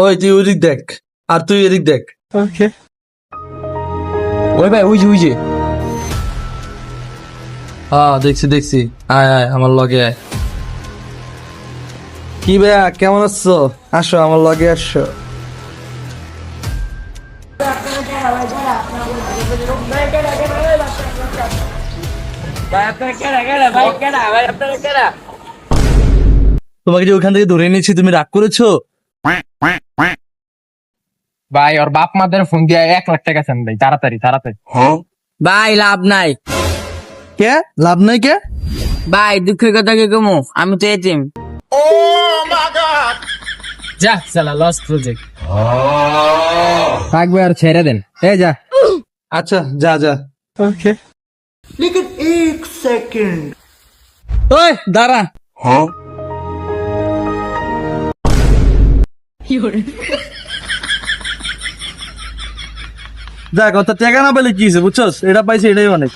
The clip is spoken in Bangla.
ওই তুই ওদিক দেখ, আর তুই এদিক দেখ। ওকে। ওই ভাই ওই যে হ্যাঁ দেখছি দেখছি, আয় আয় আমার লগে আয়। কি ভাইয়া কেমন আছো? আসো আমার লগে আসো। তোমাকে যে ওখান থেকে ধরে এনেছি, তুমি রাগ করেছো? ভাই ওর বাপ মাদের ফোন দিয়ে 1 লাখ টাকা চান ভাই, তাড়াতাড়ি তাড়াতাড়ি। ভাই লাভ নাই। কে লাভ নাই কে? ভাই দুঃখের কথা কি কমু, আমি তো এতিম। যা চালা লস প্রজেক্ট থাকবে, আর ছেড়ে দেন। এই যা। আচ্ছা যা যা। ওকে। ওই দাঁড়া। দেখ অত টাকা না পেলে কি হয়েছে বুঝছস, এটা পাইছে এটাই অনেক।